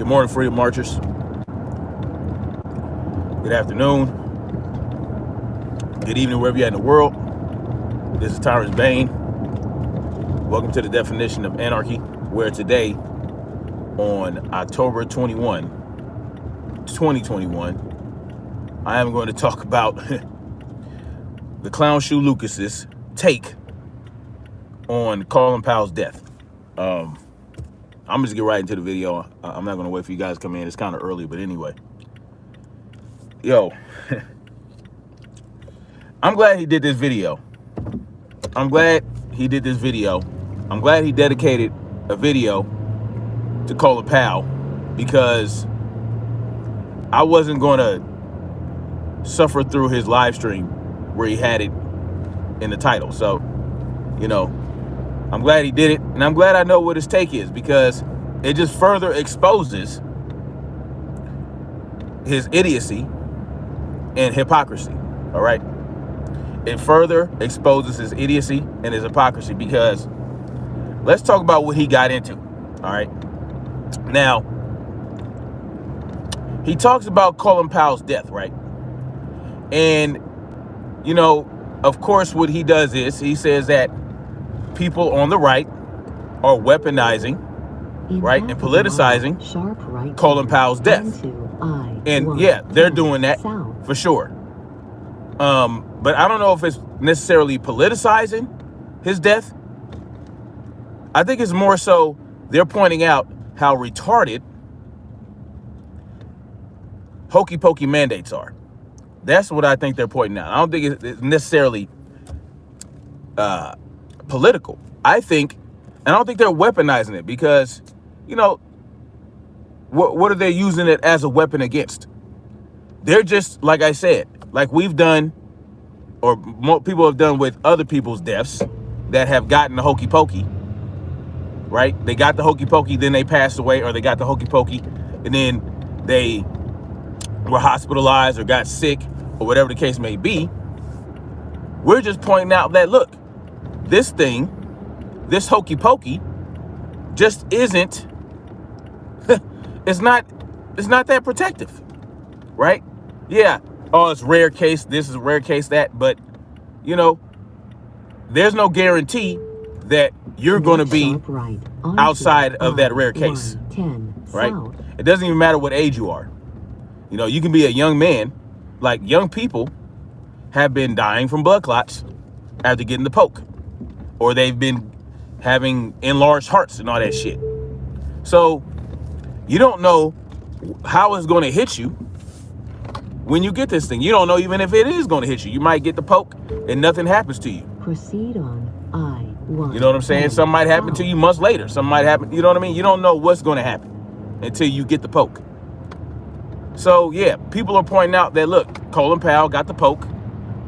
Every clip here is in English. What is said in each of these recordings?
Good morning, freedom marchers. Good afternoon. Good evening, wherever you're at in the world. This is Tyrants Bane. Welcome to the definition of anarchy, where today, on October 21, 2021, I am going to talk about the Clown Shoe Lucas's take on Colin Powell's death. I'm just gonna get right into the video. I'm not gonna wait for you guys to come in. It's kind of early, but anyway. Yo, I'm glad he did this video. I'm glad he dedicated a video to Colin Powell, because I wasn't gonna suffer through his live stream where he had it in the title. So, you know, I'm glad he did it, and I'm glad I know what his take is, because it just further exposes his idiocy and hypocrisy, all right? It further exposes his idiocy and his hypocrisy, because let's talk about what he got into, all right? Now, he talks about Colin Powell's death, right? And, you know, of course, what he does is he says that people on the right are weaponizing, right, and politicizing Colin Powell's death. And yeah, they're doing that for sure. But I don't know if it's necessarily politicizing his death. I think it's more so they're pointing out how retarded hokey pokey mandates are. That's what I think they're pointing out. I don't think it's necessarily political. I don't think they're weaponizing it, because, you know, what are they using it as a weapon against? They're just, like I said, like we've done, or more people have done with other people's deaths that have gotten the hokey pokey, right? They got the hokey pokey, then they passed away, or they got the hokey pokey, and then they were hospitalized or got sick, or whatever the case may be. We're just pointing out that, look, this thing, this hokey pokey, just isn't, it's not that protective, right? Yeah, oh, it's rare case, this is rare case, that, but, you know, there's no guarantee that you're going to be outside of that rare case, right? It doesn't even matter what age you are. You know, you can be a young man. Like, young people have been dying from blood clots after getting the poke, or they've been having enlarged hearts and all that shit. So you don't know how it's going to hit you when you get this thing. You don't know even if it is going to hit you. You might get the poke and nothing happens to you. Proceed on I-1. You know what I'm saying? Something might happen to you months later. Something might happen. You know what I mean? You don't know what's going to happen until you get the poke. So yeah, people are pointing out that, look, Colin Powell got the poke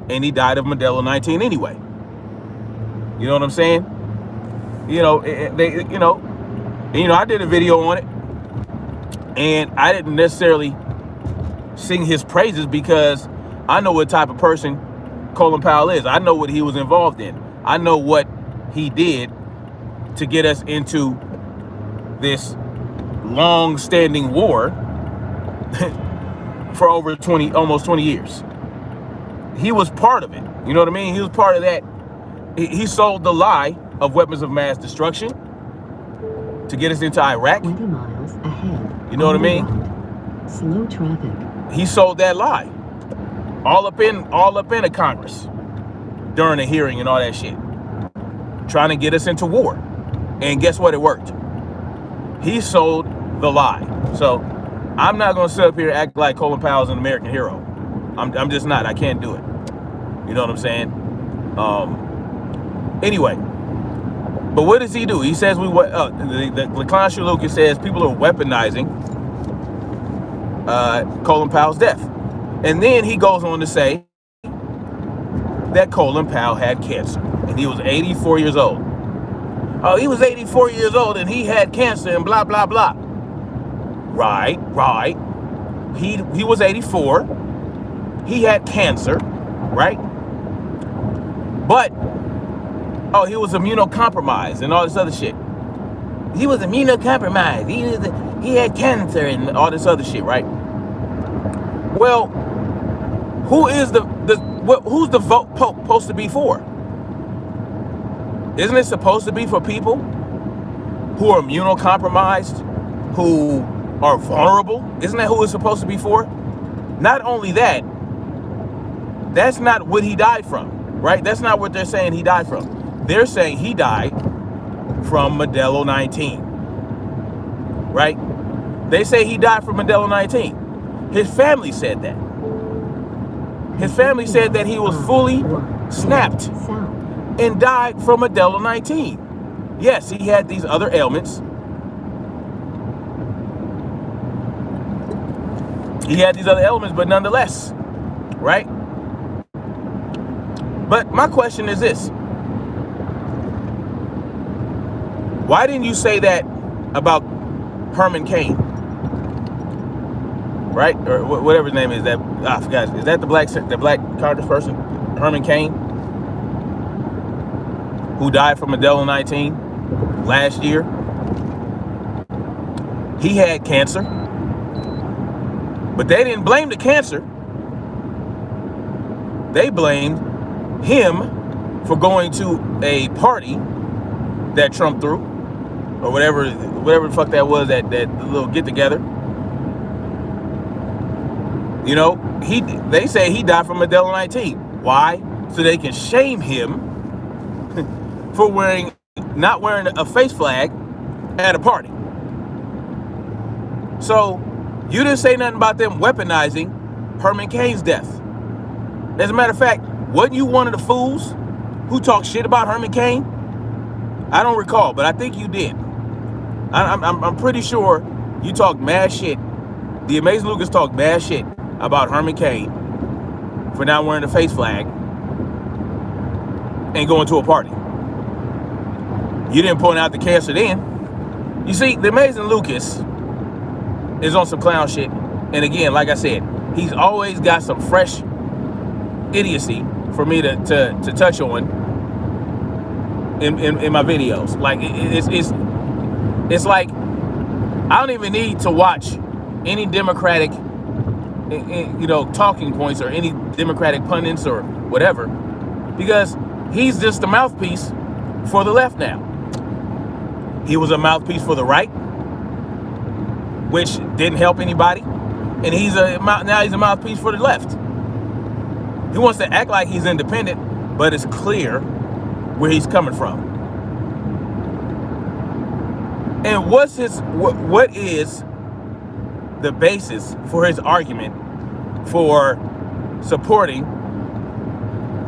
and he died of Mandela 19 anyway. You know what I'm saying? You know, I did a video on it, and I didn't necessarily sing his praises, because I know what type of person Colin Powell is. I know what he was involved in. I know what he did to get us into this long-standing war for over almost 20 years. He was part of it. You know what I mean? He was part of that. He sold the lie of weapons of mass destruction to get us into Iraq. 20 miles ahead. You know what I mean? Slow traffic. He sold that lie all up in a Congress during a hearing and all that shit, trying to get us into war. And guess what? It worked. He sold the lie. So I'm not going to sit up here and act like Colin Powell's an American hero. I'm just not. I can't do it. You know what I'm saying? Anyway, but what does he do? He says the Clown Shoe Lucas says people are weaponizing Colin Powell's death. And then he goes on to say that Colin Powell had cancer and he was 84 years old. Oh, he was 84 years old and he had cancer and blah, blah, blah. Right. He was 84. He had cancer, right? But, oh, he was immunocompromised and all this other shit. he was immunocompromised. He had cancer and all this other shit, right? Well, who's the vote supposed to be for? Isn't it supposed to be for people who are immunocompromised, who are vulnerable? Isn't that who it's supposed to be for? Not only that, that's not what he died from, right? That's not what they're saying he died from. They're saying he died from Modelo 19, right? They say he died from Modelo 19. His family said that. His family said that he was fully snapped and died from Modelo 19. Yes, he had these other ailments. He had these other ailments, but nonetheless, right? But my question is this. Why didn't you say that about Herman Cain? Right? Or whatever his name is. That I forgot. Is that the black Congress person? Herman Cain? Who died from Modelo 19 last year? He had cancer. But they didn't blame the cancer. They blamed him for going to a party that Trump threw, or whatever the fuck that was, that little get together. You know, they say he died from Modelo 19. Why? So they can shame him for not wearing a face flag at a party. So you didn't say nothing about them weaponizing Herman Cain's death. As a matter of fact, wasn't you one of the fools who talked shit about Herman Cain? I don't recall, but I think you did. I'm pretty sure you talked mad shit. The Amazing Lucas talked mad shit about Herman Cain for not wearing a face flag and going to a party. You didn't point out the cancer then. You see, the Amazing Lucas is on some clown shit. And again, like I said, he's always got some fresh idiocy for me to touch on in my videos. Like it's like I don't even need to watch any Democratic talking points or any Democratic pundits or whatever, because he's just a mouthpiece for the left now. He was a mouthpiece for the right, which didn't help anybody, and now he's a mouthpiece for the left. He wants to act like he's independent, but it's clear where he's coming from. And what is the basis for his argument for supporting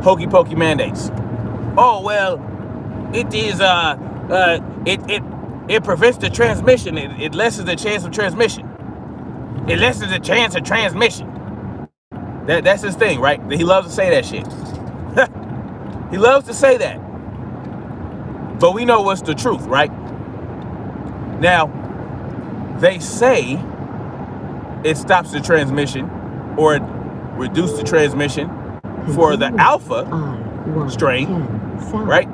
hokey pokey mandates? Oh, well, it is it prevents the transmission. It lessens the chance of transmission. It lessens the chance of transmission. That's his thing, right? He loves to say that shit. He loves to say that. But we know what's the truth, right? Now, they say it stops the transmission or it reduces the transmission for the alpha strain, right?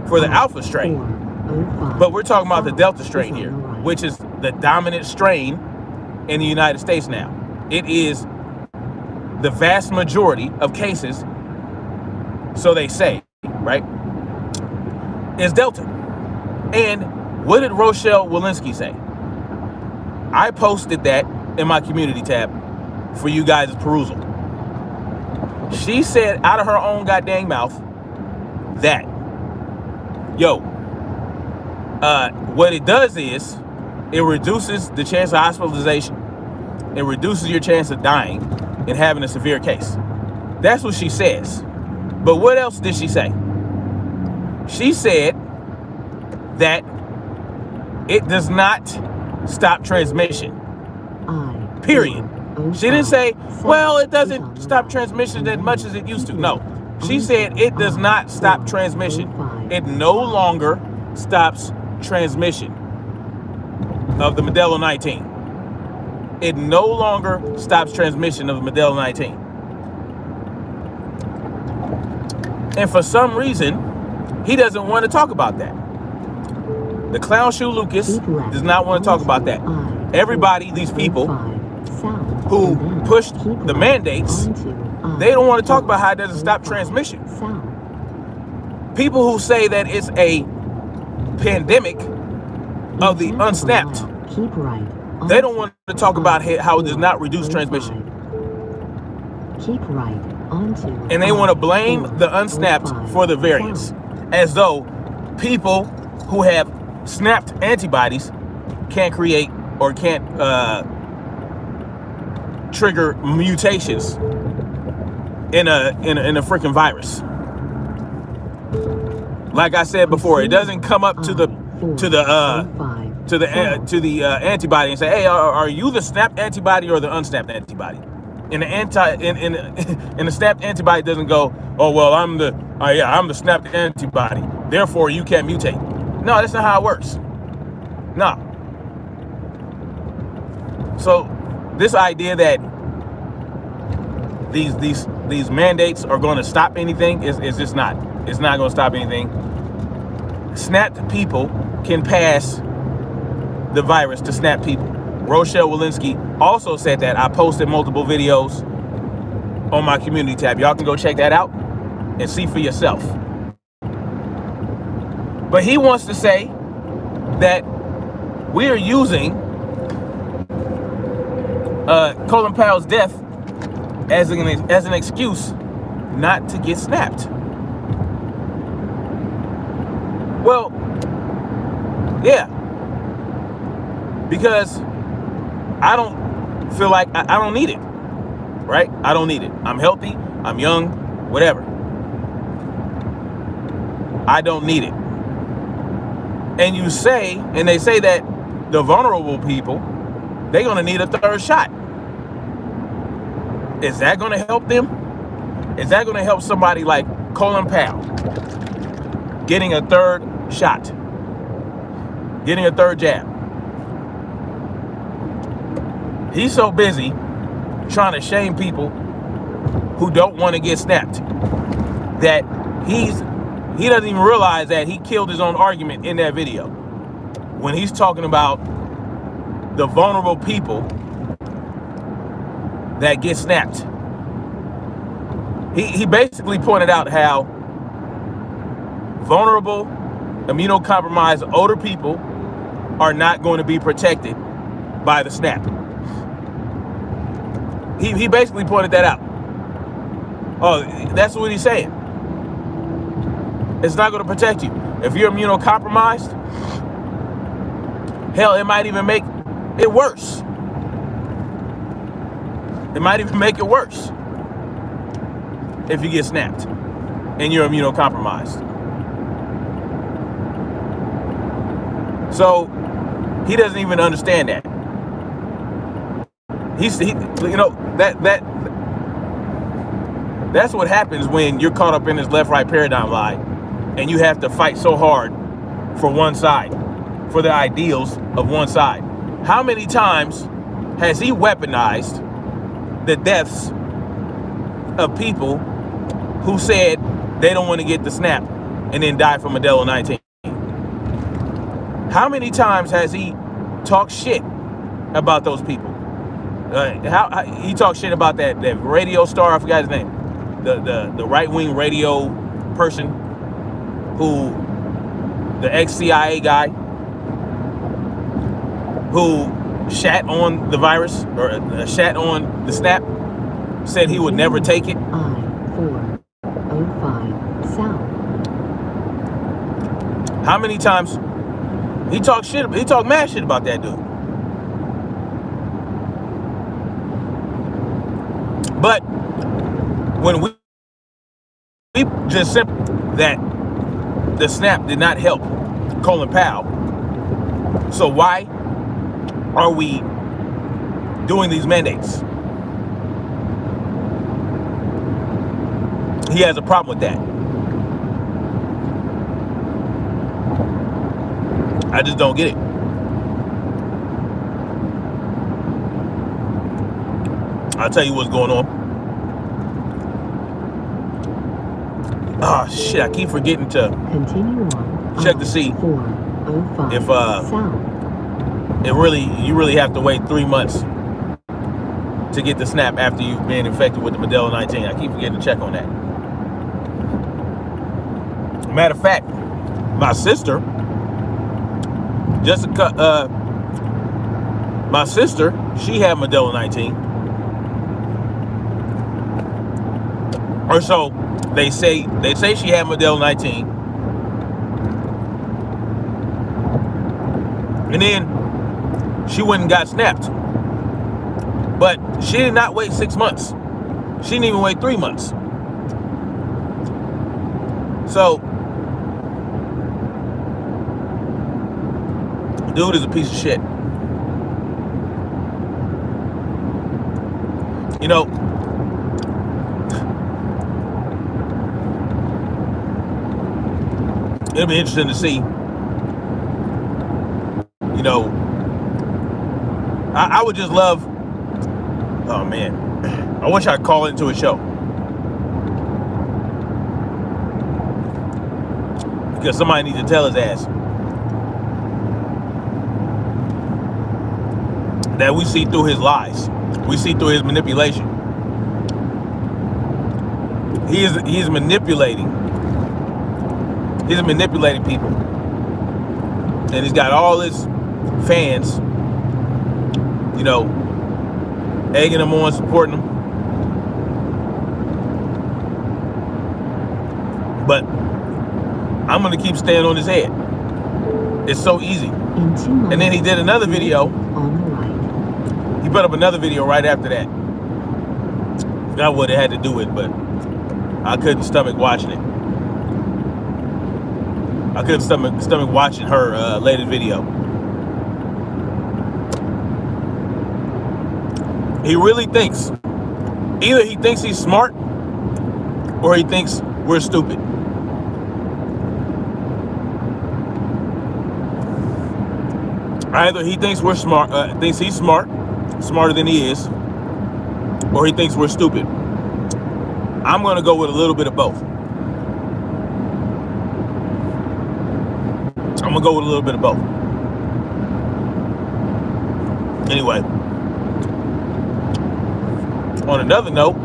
For the alpha strain. But we're talking about the delta strain here, which is the dominant strain in the United States now. It is the vast majority of cases, so they say, right, is delta. And what did Rochelle Walensky say? I posted that in my community tab for you guys' perusal. She said out of her own goddamn mouth that, what it does is it reduces the chance of hospitalization. It reduces your chance of dying and having a severe case. That's what she says. But what else did she say? She said that it does not stop transmission. Period. She didn't say, well, it doesn't stop transmission as much as it used to. No. She said it does not stop transmission. It no longer stops transmission of the Modelo 19. It no longer stops transmission of the Modelo 19. And for some reason, he doesn't want to talk about that. The clown shoe Lucas Keep left does not want to talk about that. Everybody, these people who pushed the mandates, they don't want to talk about how it doesn't stop transmission. People who say that it's a pandemic of the unsnapped, Keep right. they don't want to talk about how it does not reduce transmission. Keep right onto. And they want to blame the unsnapped for the variants, as though people who have snapped antibodies can't create or can't trigger mutations in a freaking virus. Like I said before, it doesn't come up to the antibody and say, "Hey, are you the snapped antibody or the unsnapped antibody?" And the snapped antibody doesn't go, "Oh well, I'm the snapped antibody. Therefore, you can't mutate." No, that's not how it works. No. So this idea that these mandates are going to stop anything is just not. It's not going to stop anything. Snapped people can pass the virus to snapped people. Rochelle Walensky also said that. I posted multiple videos on my community tab. Y'all can go check that out and see for yourself. But he wants to say that we are using Colin Powell's death as an excuse not to get snapped. Well, yeah, because I don't feel like I don't need it, right? I don't need it. I'm healthy, I'm young, whatever. I don't need it. And they say that the vulnerable people, they're gonna need a third shot. Is that gonna help them? Is that gonna help somebody like Colin Powell getting a third shot, getting a third jab? He's so busy trying to shame people who don't want to get snapped that he doesn't even realize that he killed his own argument in that video when he's talking about the vulnerable people that get snapped. He basically pointed out how vulnerable, immunocompromised older people are not going to be protected by the snap. He basically pointed that out. Oh, that's what he's saying. It's not going to protect you. If you're immunocompromised, hell, it might even make it worse. It might even make it worse if you get snapped and you're immunocompromised. So he doesn't even understand that. That's what happens when you're caught up in this left-right paradigm lie and you have to fight so hard for one side, for the ideals of one side. How many times has he weaponized the deaths of people who said they don't want to get the snap and then die from Modelo 19? How many times has he talked shit about those people? How he talked shit about that radio star, I forgot his name, the right-wing radio person, who, the ex-CIA guy who shat on the virus or shat on the snap, said he would never take it. I-405 South. How many times he talked shit? He talked mad shit about that dude. But when we just said that the snap did not help Colin Powell, so why are we doing these mandates? He has a problem with that. I just don't get it. I'll tell you what's going on. Oh shit, I keep forgetting to Continue on. check to see if South. you really have to wait 3 months to get the snap after you've been infected with the Modelo 19. I keep forgetting to check on that. Matter of fact, my sister, she had Modelo 19. Or so they say she had Modelo 19. And then she went and got snapped. But she did not wait 6 months. She didn't even wait 3 months. So, dude is a piece of shit. You know, it'll be interesting to see. You know, I would just love. Oh man, I wish I'd call into a show, because somebody needs to tell his ass that we see through his lies, we see through his manipulation. He's manipulating. He's manipulating people, and he's got all his fans, you know, egging him on, supporting him. But I'm gonna keep staying on his head. It's so easy. And then he did another video. On the right. He put up another video right after that. Forgot what it had to do with, but I couldn't stomach watching it. I couldn't stomach watching her latest video. He really thinks, either he thinks he's smart or he thinks we're stupid. Either he thinks we're smart, thinks he's smarter than he is, or he thinks we're stupid. I'm gonna go with a little bit of both. I'm gonna go with a little bit of both. Anyway, on another note,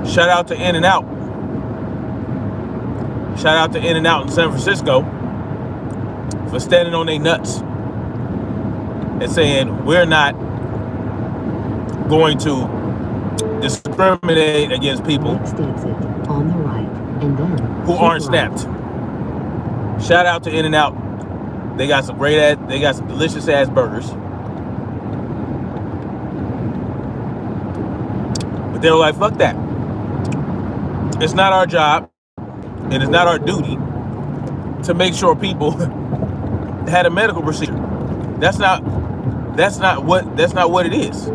shout out to In-N-Out. Shout out to In-N-Out in San Francisco for standing on their nuts and saying we're not going to discriminate against people Next exit on the right, and then who keep aren't right. snapped. Shout out to In-N-Out. They got some delicious ass burgers. But they were like, fuck that. It's not our job, and it's not our duty to make sure people had a medical procedure. That's not what it is.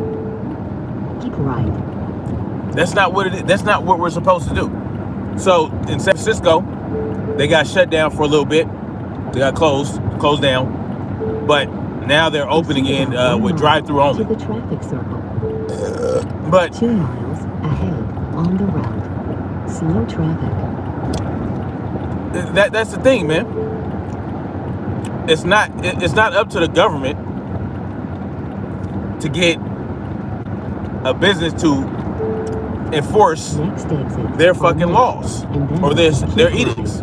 Keep right. That's not what it is. That's not what we're supposed to do. So in San Francisco, they got shut down for a little bit. They got closed down. But now they're open again with drive-through only. To the traffic circle. But 2 miles ahead on the route. Slow traffic. that's the thing, man. It's not up to the government to get a business to enforce Next exit their on fucking the laws and then or their keep edicts.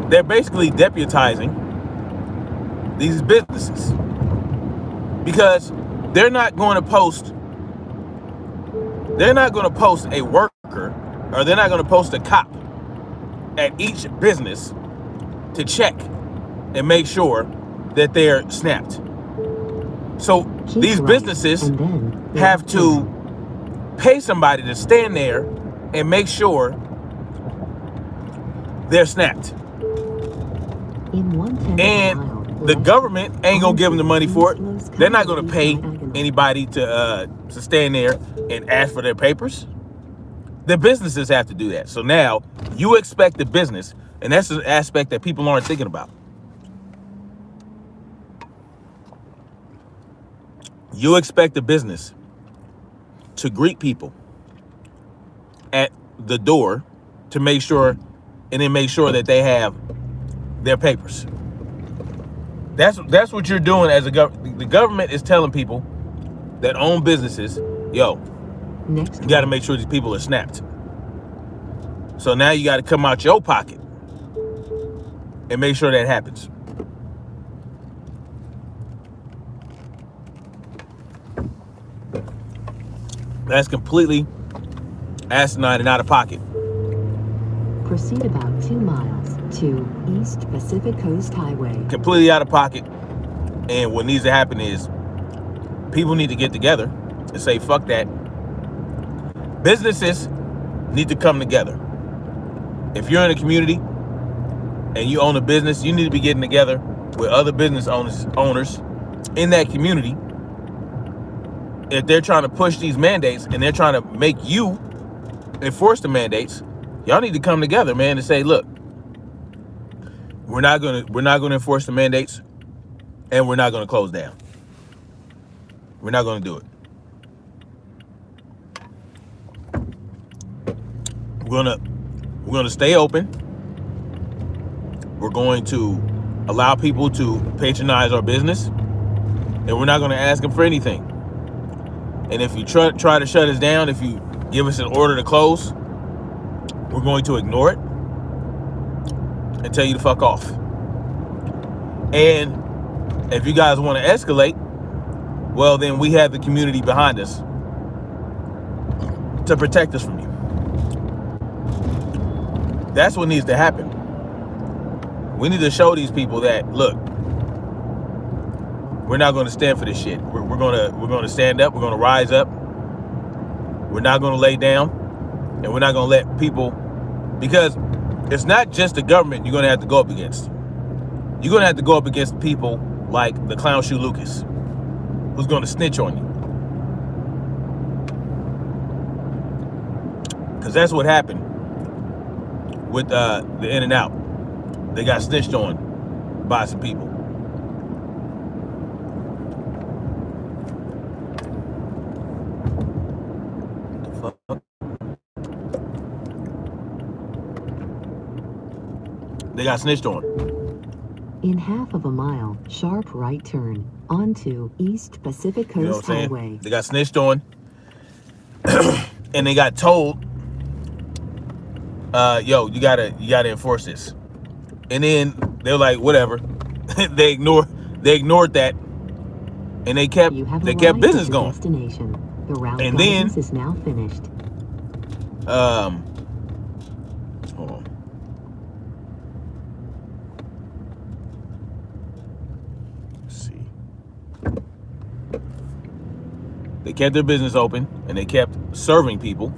They're basically deputizing these businesses because they're not going to post a worker, or they're not going to post a cop at each business to check and make sure that they're snapped. So Keep these right, businesses and then have left to turn. pay somebody to stand there and make sure they're snapped. In 1/10 And mile, the left government ain't gonna give them the money for it. East Los They're not gonna pay Coyotes anybody to stand there and ask for their papers. The businesses have to do that. So now you expect the business, and that's an aspect that people aren't thinking about. You expect the business to greet people at the door to make sure, and then make sure that they have their papers. That's what you're doing as a government. The government is telling people that own businesses, yo, Next you got to make sure these people are snapped. So now you got to come out your pocket and make sure that happens. That's completely asinine and out of pocket. Proceed about 2 miles to East Pacific Coast Highway. Completely out of pocket. And what needs to happen is people need to get together and say, fuck that. Businesses need to come together. If you're in a community and you own a business, you need to be getting together with other business owners in that community. If they're trying to push these mandates and they're trying to make you enforce the mandates, y'all need to come together, man, and say, look, we're not gonna enforce the mandates, and we're not gonna close down. We're not gonna do it. We're gonna stay open. We're going to allow people to patronize our business, and we're not gonna ask them for anything. And if you try to shut us down, if you give us an order to close, we're going to ignore it and tell you to fuck off. And if you guys want to escalate, well, then we have the community behind us to protect us from you. That's what needs to happen. We need to show these people that, look, we're not going to stand for this shit. We're going to stand up. We're going to rise up. We're not going to lay down, and we're not going to let people, because it's not just the government you're going to have to go up against. You're going to have to go up against people like the Clown Shoe Lucas, who's going to snitch on you. Because that's what happened with the In-N-Out. They got snitched on by some people. They got snitched on. In half of a mile, sharp right turn onto East Pacific You know Coast what I'm saying? Highway. They got snitched on, and they got told, "Yo, you gotta enforce this." And then they're like, "Whatever." they ignored that, and they kept business going. Destination. The route And then is now finished. Hold on. They kept their business open, and they kept serving people,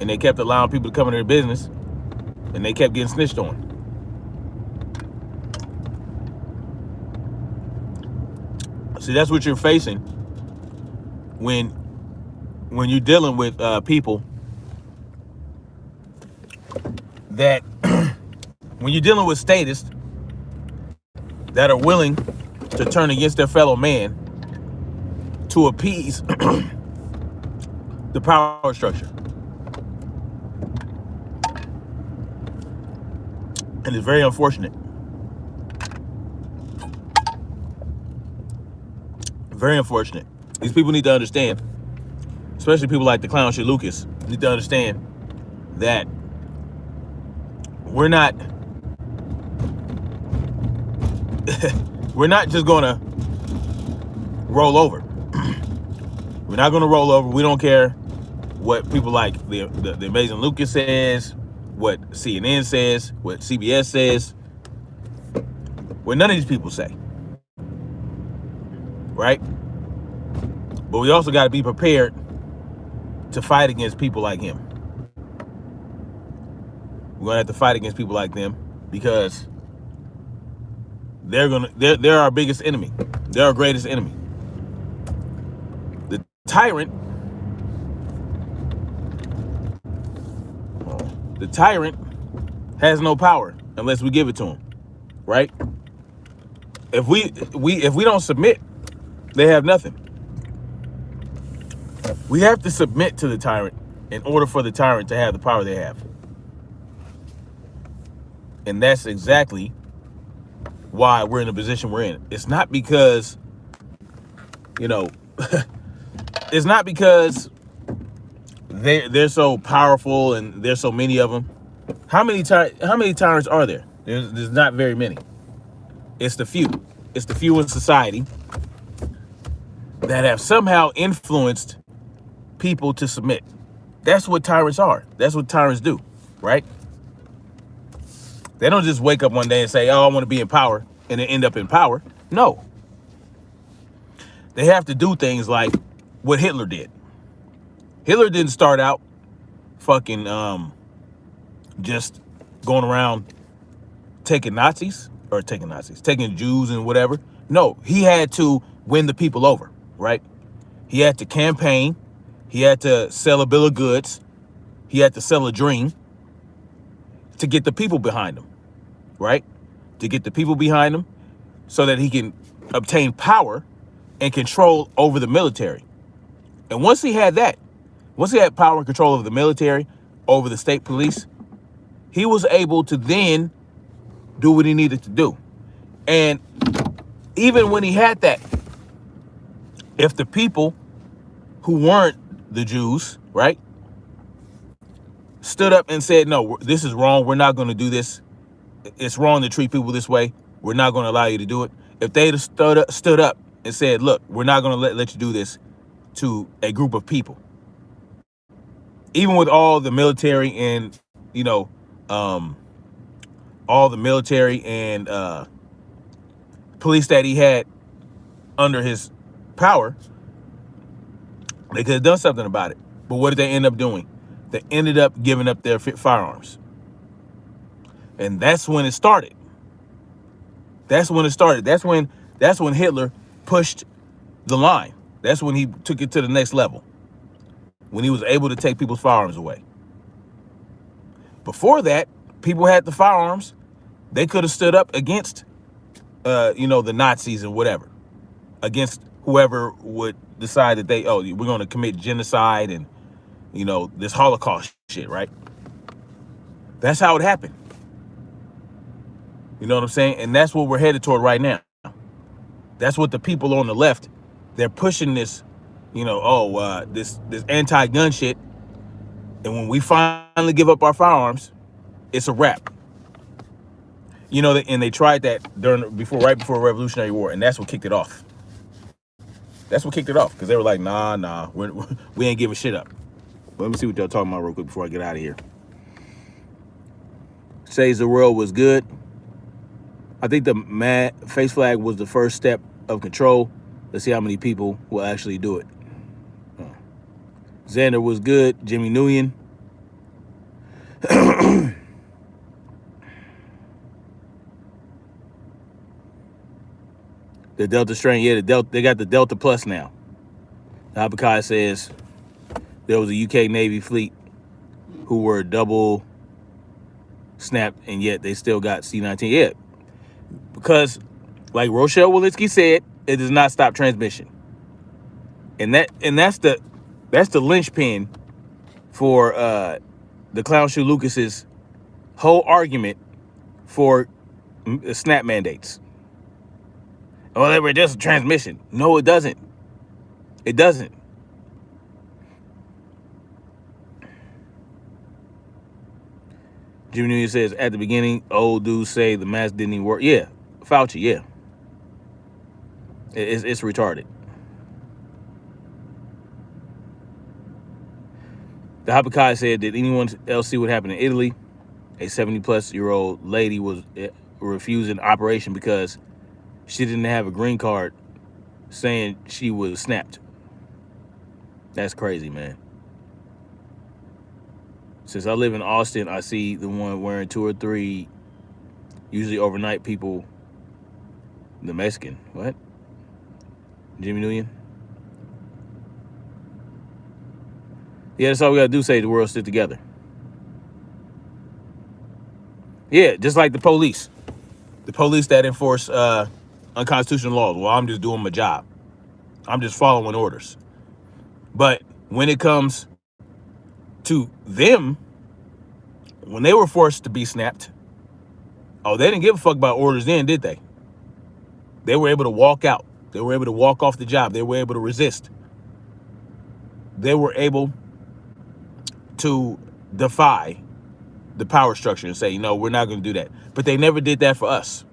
and they kept allowing people to come into their business, and they kept getting snitched on. See, that's what you're facing when you're dealing with people that, when you're dealing with statists that are willing to turn against their fellow man to appease the power structure. And it's very unfortunate. Very unfortunate. These people need to understand, especially people like the Clown Shit Lucas, need to understand that we're not just gonna roll over. We're not gonna roll over. We don't care what people like the Amazing Lucas says, what CNN says, what CBS says, what none of these people say. Right? But we also got to be prepared to fight against people like him. We're gonna have to fight against people like them because they're our biggest enemy. They're our greatest enemy. The tyrant has no power unless we give it to him, right? If we don't submit, they have nothing. We have to submit to the tyrant in order for the tyrant to have the power they have. And that's exactly why we're in the position we're in. It's not because, you know, it's not because they're so powerful and there's so many of them. How many tyrants are there? There's not very many. It's the few. It's the few in society that have somehow influenced people to submit. That's what tyrants are. That's what tyrants do, right? They don't just wake up one day and say, oh, I want to be in power, and then end up in power. No. They have to do things like what Hitler did. Hitler didn't start out fucking just going around taking Jews and whatever. No, he had to win the people over, right? He had to campaign. He had to sell a bill of goods. He had to sell a dream to get the people behind him, right? To get the people behind him so that he can obtain power and control over the military. And once he had power and control over the military, over the state police, he was able to then do what he needed to do. And even when he had that, if the people who weren't the Jews, right, stood up and said, no, this is wrong, we're not going to do this, it's wrong to treat people this way, we're not going to allow you to do it. If they had stood up and said, look, we're not going to let you do this to a group of people, even with all the military and, you know, all the military and police that he had under his power, they could have done something about it. But what did they end up doing? They ended up giving up their firearms. And that's when it started. That's when Hitler pushed the line. That's when he took it to the next level. When he was able to take people's firearms away. Before that, people had the firearms. They could have stood up against, the Nazis and whatever. Against whoever would decide that we're going to commit genocide and, this Holocaust shit, right? That's how it happened. You know what I'm saying? And that's what we're headed toward right now. That's what the people on the left, they're pushing this, this anti-gun shit. And when we finally give up our firearms, it's a wrap. And they tried that right before Revolutionary War, and that's what kicked it off. That's what kicked it off, because they were like, nah, we ain't giving shit up. But let me see what y'all talking about real quick before I get out of here. Says the world was good. I think the face flag was the first step of control. Let's see how many people will actually do it. Xander was good. Jimmy Nguyen. The Delta strain, they got the Delta Plus now. Habakkuk says there was a UK Navy fleet who were double snapped, and yet they still got C-19. Yeah, because like Rochelle Walensky said, it does not stop transmission, and that's the linchpin for the Clown Shoe Lucas's whole argument for snap mandates. Oh, they were just a transmission. No, it doesn't. It doesn't. Jimmy Nguyen says, at the beginning, old dudes say the mask didn't even work. Yeah, Fauci, yeah. It's retarded. The Habakkuk said, did anyone else see what happened in Italy? A 70-plus-year-old lady was refused an operation because she didn't have a green card, saying she was snapped. That's crazy, man. Since I live in Austin, I see the one wearing 2 or 3, usually overnight people, the Mexican. What? Jimmy Nguyen? Yeah, that's all we got to do, say the world stick together. Yeah, just like the police. The police that enforce unconstitutional laws. Well, I'm just doing my job. I'm just following orders. But when it comes to them, when they were forced to be snapped, they didn't give a fuck about orders then, did they? They were able to walk out. They were able to walk off the job. They were able to resist. They were able to defy the power structure and say, we're not going to do that. But they never did that for us.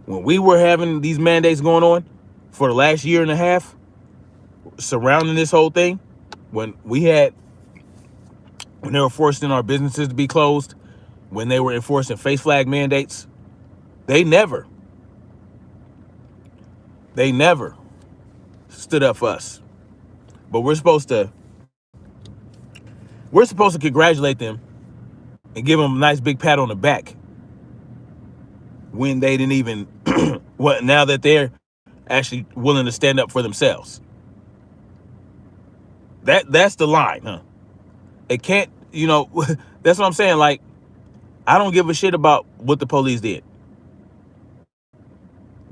When we were having these mandates going on for the last year and a half surrounding this whole thing, when they were forcing our businesses to be closed, when they were enforcing face flag mandates, they never stood up for us. But we're supposed to congratulate them and give them a nice big pat on the back when they didn't even now that they're actually willing to stand up for themselves. That's the line, huh? It can't, that's what I'm saying. Like, I don't give a shit about what the police did,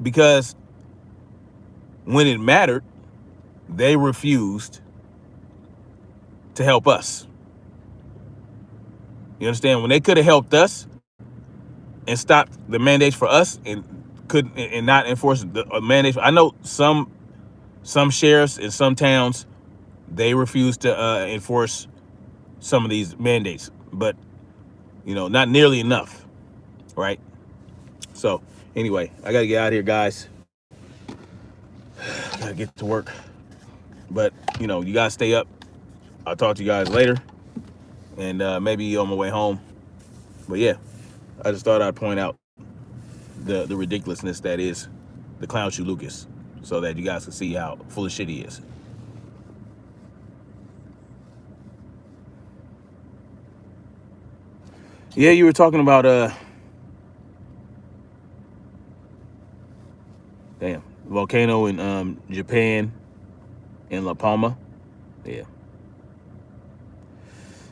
because when it mattered, they refused to help us. You understand? When they could have helped us and stopped the mandates for us and not enforce the mandates. I know some sheriffs in some towns, they refuse to enforce some of these mandates, but not nearly enough, right? So anyway, I gotta get out of here, guys. Gotta get to work, but you guys stay up. I'll talk to you guys later, and maybe on my way home. But yeah, I just thought I'd point out the ridiculousness that is the Clown Shoe Lucas, so that you guys can see how full of shit he is. Yeah, you were talking about volcano in Japan in La Palma. Yeah.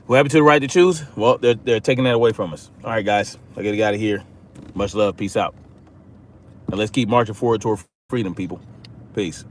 What happened to the right to choose? Well, they're taking that away from us. All right, guys, I gotta get out of here. Much love. Peace out. And let's keep marching forward toward freedom, people. Peace.